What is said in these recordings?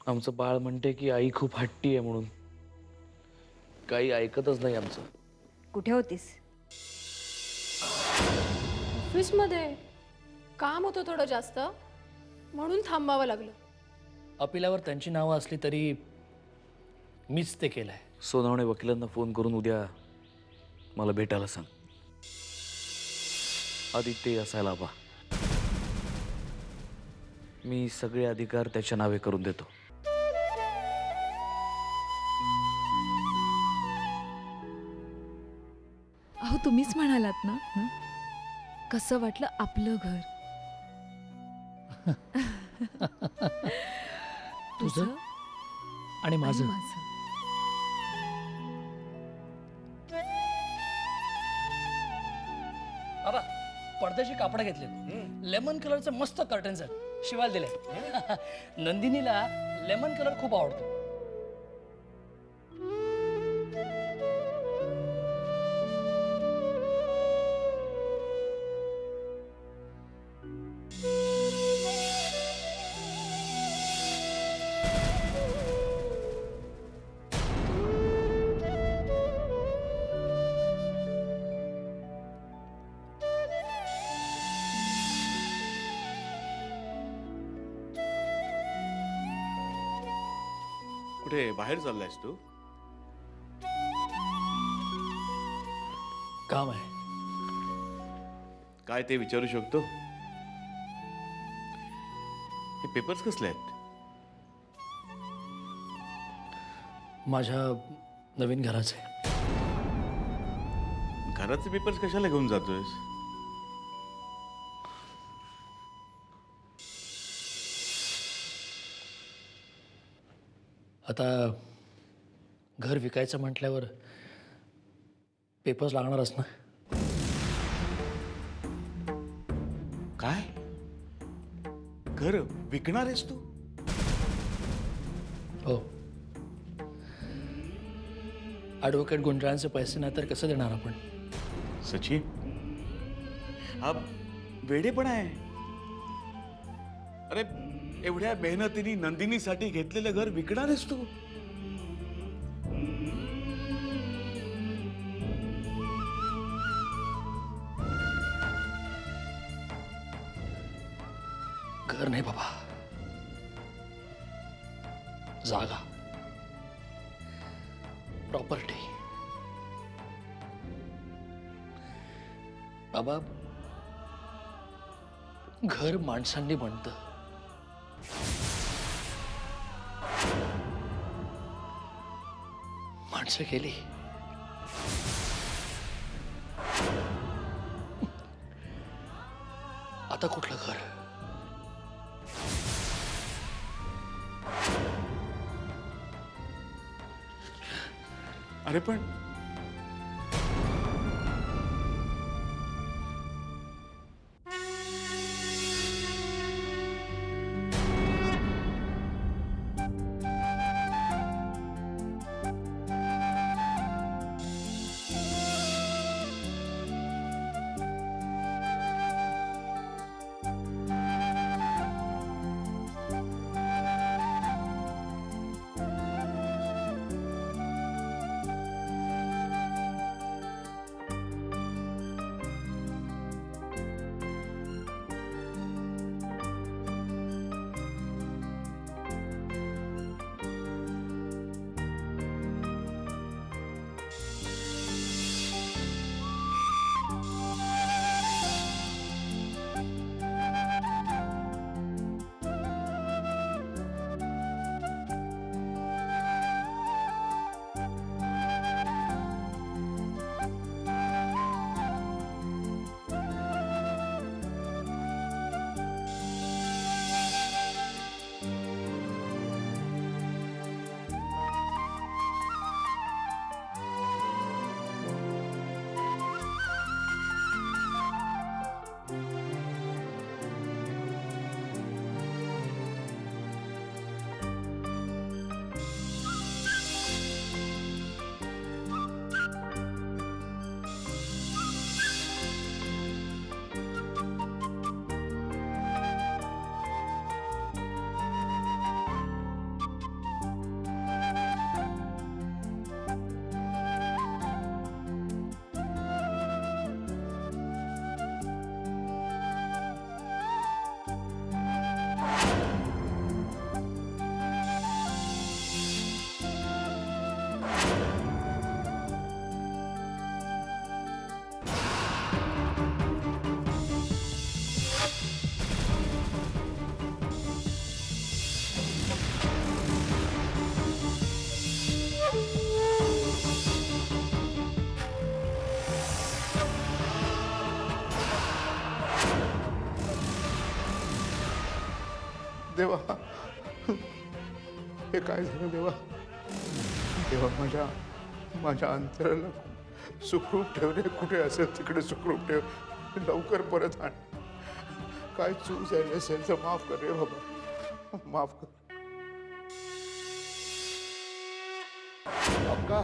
आमचं बाळ म्हणते की आई खूप हट्टी आहे म्हणून. काही ऐकतच नाही आमचं. कुठे होतीस? ऑफिसमध्ये काम होतं थोडं जास्त, म्हणून थांबावं लागलं. अपिलावर त्यांची नावं असली तरी मीच ते केलंय. सोनावणे वकिलांना फोन करून उद्या मला भेटायला सांग. आदित्य असायला हवा. मी सगळे अधिकार त्याच्या नावे करून देतो. अहो तुम्हीच म्हणालात ना ना कसं वाटलं आपलं घर. तुझं आणि माझं. बाबा पडद्याची कापडं घेतलेत. लेमन कलरचे मस्त कर्टन्स आहेत, शिवायला दिले. नंदिनीला लेमन कलर खूप आवडतो. कुठे बाहेर चाललायस तू? काम आहे. काय ते विचारू शकतो? हे पेपर्स कसले आहेत? माझ्या नवीन घराचे. घराचे पेपर्स कशाला घेऊन जातोयस? आता घर विकायचं म्हटल्यावर पेपर्स लागणारच ना. काय? घर विकणार आहेस तू? हो. ॲडव्होकेट गुंजाळांचे पैसे नाही तर कसं देणार आपण? सचिन, हा वेडेपणा आहे. अरे एवढ्या मेहनतीने नंदिनीसाठी घेतलेलं घर विकणार आहेस तू? घर नाही बाबा, जागा, प्रॉपर्टी. बाबा घर माणसांनी बनतं. माणसं गेली आता कुठलं घर? अरे पण देवा, हे काय झालं देवा? देवा, माझ्या अंतराला सुखरूप ठेव रे. कुठे असेल तिकडे सुखरूप ठेव. लवकर परत आण. काय चूक झाली असेल तर माफ कर रे बाबा, माफ कर. अक्का,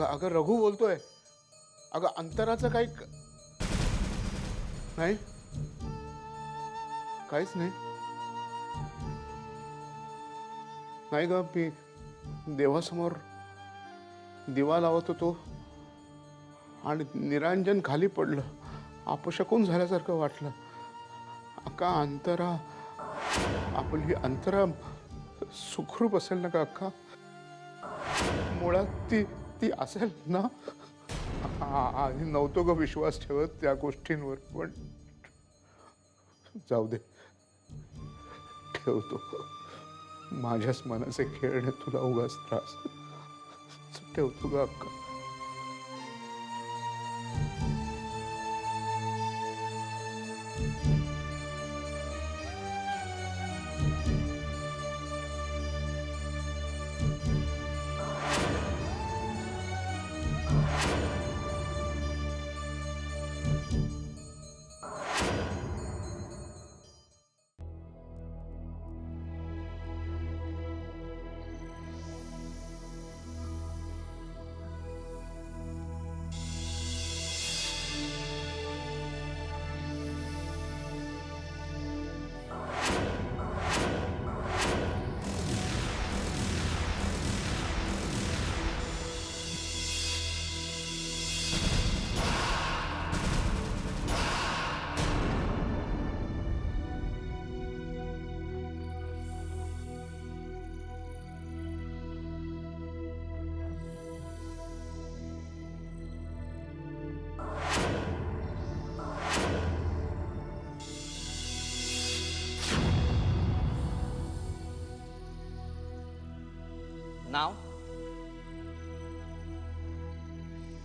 अगं रघु बोलतोय. अगं अंतराचं काही नाही, काहीच नाही. नाही ग, मी देवासमोर दिवा लावत होतो आणि निरांजन खाली पडलं. अपशकून झाल्यासारखं वाटलं. अक्का, अंतरा, आपली अंतरा सुखरूप असेल ना का अक्का? मुळात ती असेल ना? आधी नव्हतो ग विश्वास ठेवत त्या गोष्टींवर, पण जाऊ दे, ठेवतो. माझ्याच मनाचे खेळणे तुला उगाच त्रास. ठेवतो ग अक्का. नाव?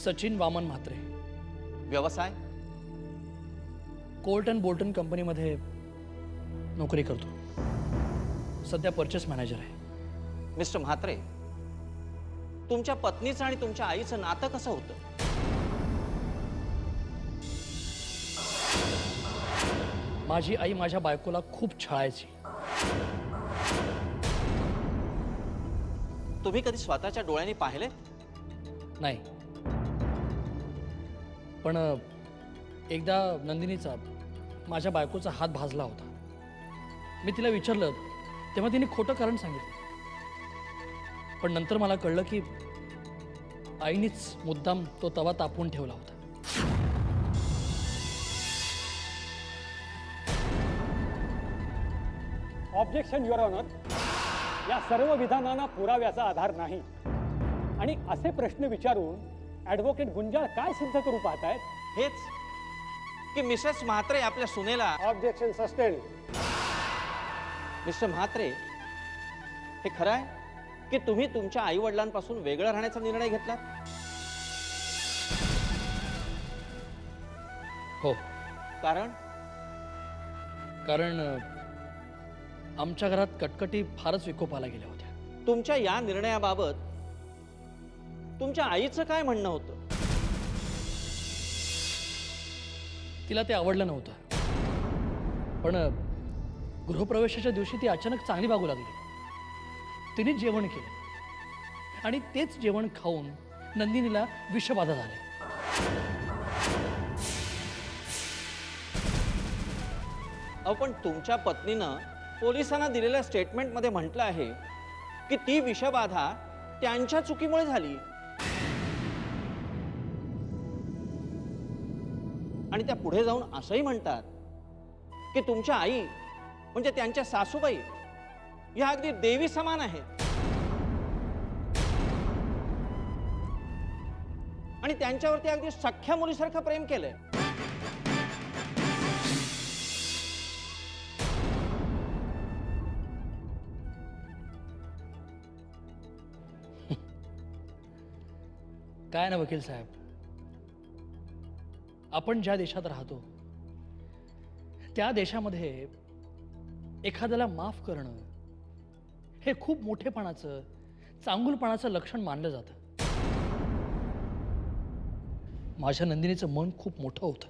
सचिन वामन म्हात्रे. व्यवसाय? कोल्ट अँड बोल्टन कंपनीमध्ये नोकरी करतो. सध्या परचेस मॅनेजर आहे. मिस्टर म्हात्रे, तुमच्या पत्नीचं आणि तुमच्या आईचं नातं कसं होतं? माझी आई माझ्या बायकोला खूप छळायची. तुम्ही कधी स्वतःच्या डोळ्यांनी पाहिले? नाही, पण एकदा नंदिनीचा माझ्या बायकोचा हात भाजला होता. मी तिला विचारलं तेव्हा तिने खोटं कारण सांगितलं. पण नंतर मला कळलं की आईनीच मुद्दाम तो तवा तापवून ठेवला होता. Objection your honour. या सर्व विधानांना पुराव्याचा आधार नाही आणि असे प्रश्न विचारून ॲडव्होकेट गुंजाळ काय सिद्ध करू पाहतायत? हेच की मिसेस म्हात्रे आपल्या सुनेला. Objection sustain. मिस्टर म्हात्रे, हे खरं आहे की तुम्ही तुमच्या आई वडिलांपासून वेगळं राहण्याचा निर्णय घेतला? हो, कारण? कारण आमच्या घरात कटकटी फारच विकोपाला गेल्या होत्या. तुमच्या या निर्णयाबाबत तुमच्या आईचं काय म्हणणं होतं? तिला ते आवडलं नव्हतं. पण गृहप्रवेशाच्या दिवशी ती अचानक चांगली वागू लागली. तिने जेवण केलं आणि तेच जेवण खाऊन नंदिनीला विषबाधा झाली. अहो, पण तुमच्या पत्नीनं पोलिसांना दिलेल्या स्टेटमेंटमध्ये म्हटलं आहे की ती विषबाधा त्यांच्या चुकीमुळे झाली आणि त्या पुढे जाऊन असंही म्हणतात की तुमच्या आई म्हणजे त्यांच्या सासूबाई या अगदी देवी समान आहेत आणि त्यांच्यावरती अगदी सख्या मुलीसारखं प्रेम केलंय. काय ना वकील साहेब, आपण ज्या देशात राहतो त्या देशामध्ये एखाद्याला माफ करणं हे खूप मोठेपणाचं चांगुलपणाचं लक्षण मानलं जातं. माझ्या नंदिनीचं मन खूप मोठं होतं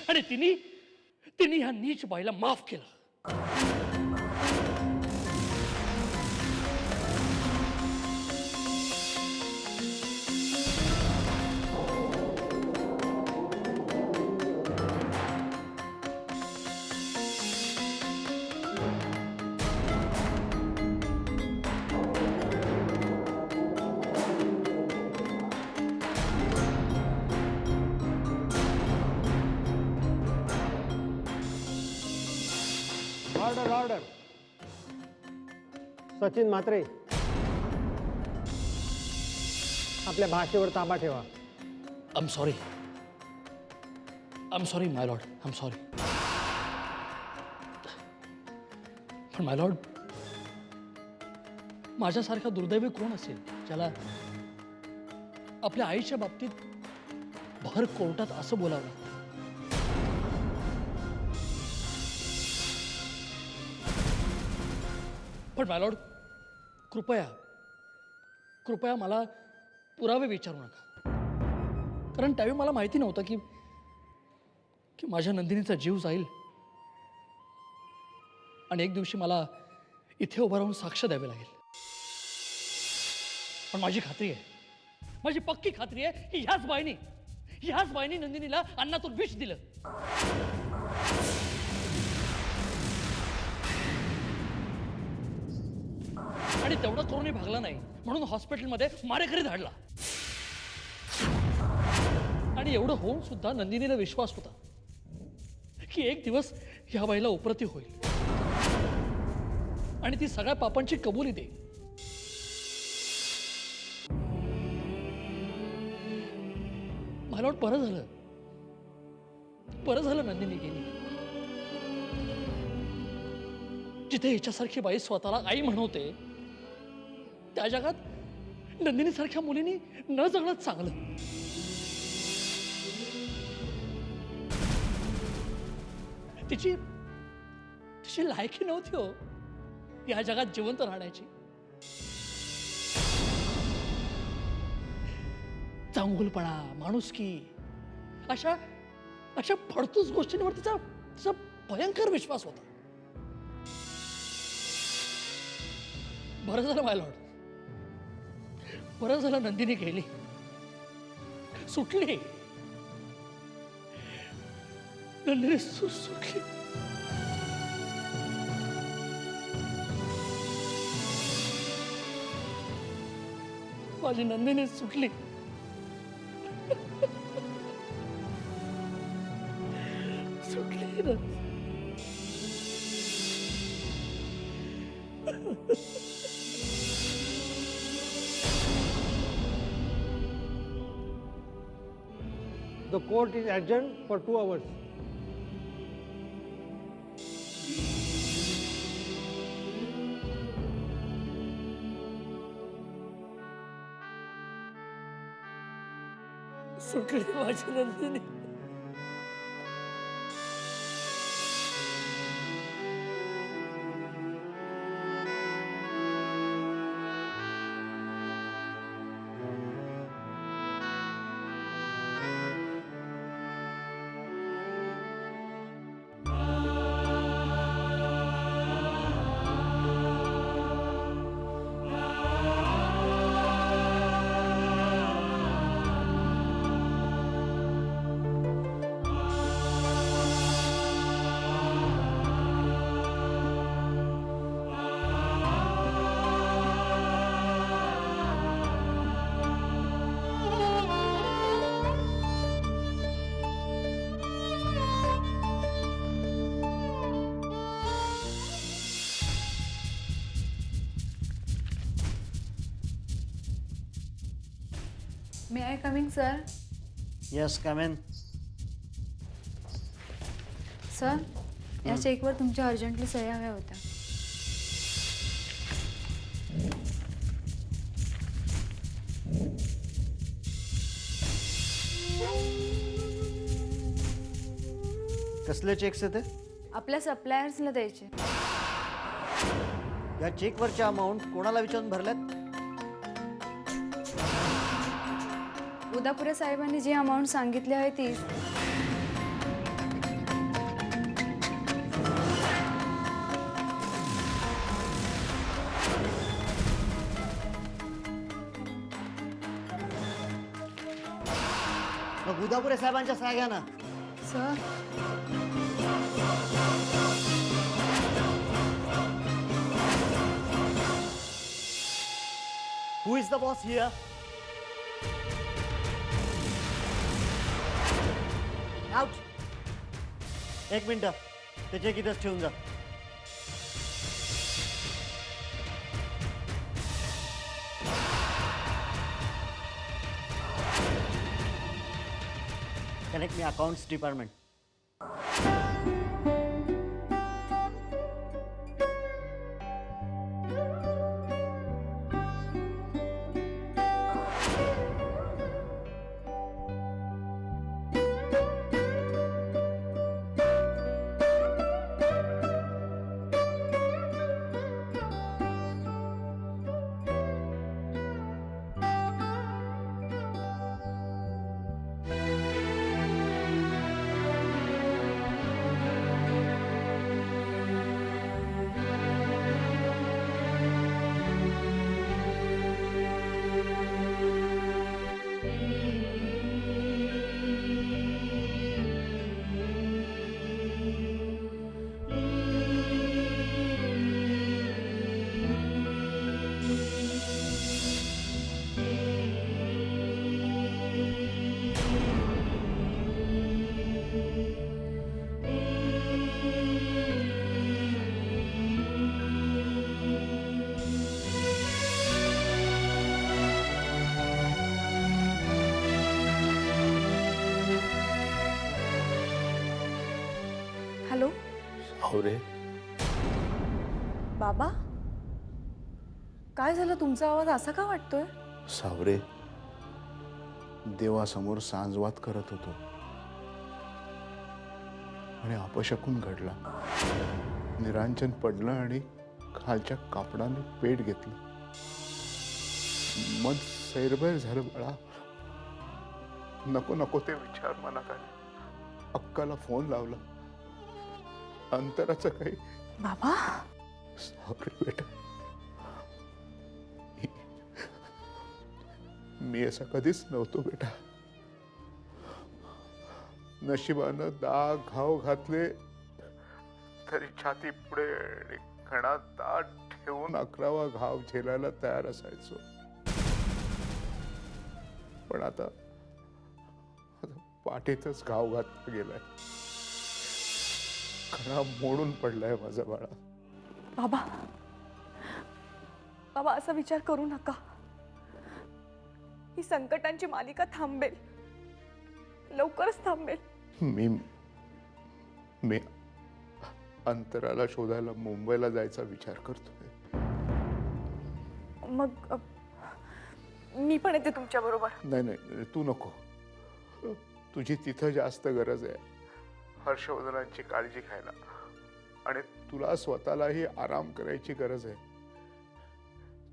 आणि तिने ह्या नीच बाईला माफ केलं. Order order. सचिन म्हात्रे, आपल्या भाषेवर ताबा ठेवा. I am sorry my Lord, I am sorry. पण माय लॉर्ड, माझ्यासारखा दुर्दैवी कोण असेल ज्याला आपल्या आईच्या बाबतीत भर कोर्टात असं बोलावं लागतं. पण माय लॉर्ड, कृपया मला पुरावे विचारू नका. कारण त्यावेळी मला माहिती नव्हतं की माझ्या नंदिनीचा जीव जाईल आणि एक दिवशी मला इथे उभं राहून साक्ष द्यावी लागेल. पण माझी खात्री आहे, माझी पक्की खात्री आहे की ह्याच बाईनी नंदिनीला अन्नातून विष दिलं. आणि तेवढं करूनही भागला नाही म्हणून हॉस्पिटलमध्ये मारेकरी धाडला. आणि एवढं होऊन सुद्धा नंदिनीला विश्वास होता की एक दिवस ह्या बाईला उपरती होईल आणि ती सगळ्या पापांची कबुली देईल. मला वाटतं बरं झालं नंदिनी गेली. जिथे हिच्यासारखी बाई स्वतःला आई म्हणवते त्या जगात नंदिनीसारख्या मुलींनी न जगणं चांगलं. तिची लायकी नव्हती हो या जगात जिवंत राहण्याची. चांगुलपणा, माणुसकी अशा फडतूस गोष्टींवर तिचा भयंकर विश्वास होता. बरं झालं माय लॉर्ड, बरं झालं नंदिनी गेली, सुटली. नंदिनी सुटली. माझी नंदिनी सुटली. सुटली ना. The court is adjourned for 2 hours. सुटली माझी Nandini. May I coming sir? Yes come in. Sir, या चेकवर तुमच्या अर्जंटली सह्या हव्या होत्या. कसले चेक्स आहेत ते? आपल्या सप्लायर्सला द्यायचे. या चेकवरच्या अमाऊंट कोणाला विचारून भरल्यात? उदापुरे साहेबांनी जी अमाऊंट सांगितली आहे ती. मग उदापुरे साहेबांच्या सह्या घ्या ना. Sir, who is the boss here? Out. एक मिनिट, ते चेक इथंच ठेवून जा. Connect me accounts department. Hello सावरे, बाबा, काय झालं? तुमचा आवाज असा का वाटतोय? सावरे, देवासमोर सांजवात करत होतो आणि अपशकून घडला. निरांजन पडलं आणि खालच्या कापडाने पेट घेतलं. मन सैरभैर झालं बाळा. नको नको ते विचार मनात आले. अक्काला फोन लावला. अंतराचं काही. बाबा, सावरे बेटा, मी असा कधीच नव्हतो बेटा. नशिबानं दाग घाव घातले तरी छाती पुढे आणि कणात दाट ठेवून 11वा घाव झेलायला तयार असायचो. पण आता पाठीतच घाव घातला गेलाय. कणा मोडून पडलाय माझा बाळा. बाबा, बाबा, असा विचार करू नका. ही संकटांची मालिका थांबेल, लवकरच थांबेल. मी अंतराला शोधायला मुंबईला जायचा विचार करतोय. मग मी पण येते तुमच्या बरोबर. नाही नाही, तू नको. तुझी तिथं जास्त गरज आहे हर्षवर्धनांची काळजी घ्यायला, आणि तुला स्वतःलाही आराम करायची गरज आहे.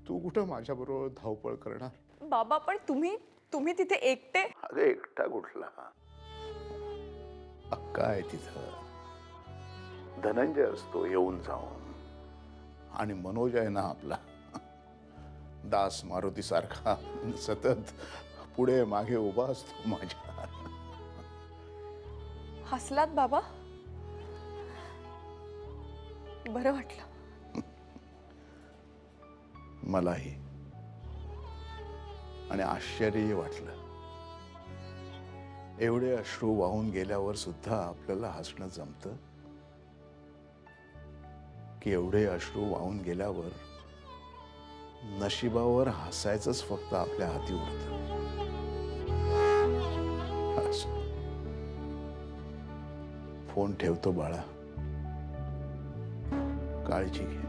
तू कुठं माझ्याबरोबर धावपळ करणार? बाबा, पण तुम्ही तिथे एकटे. अगं, एकटा कुठला? अक्का आहे तिथं, धनंजय असतो येऊन जाऊन, आणि मनोज आहे ना आपला दास मारुती सारखा, सतत पुढे मागे उभा असतो माझ्या. हसलात बाबा, बरं वाटलं. मलाही, आणि आश्चर्यही वाटलं. एवढे अश्रू वाहून गेल्यावर सुद्धा आपल्याला हसणं जमतं, की एवढे अश्रू वाहून गेल्यावर नशिबावर हसायचंच फक्त आपल्या हाती उरतं. असो. फोन ठेवतो बाळा, काळजी घे.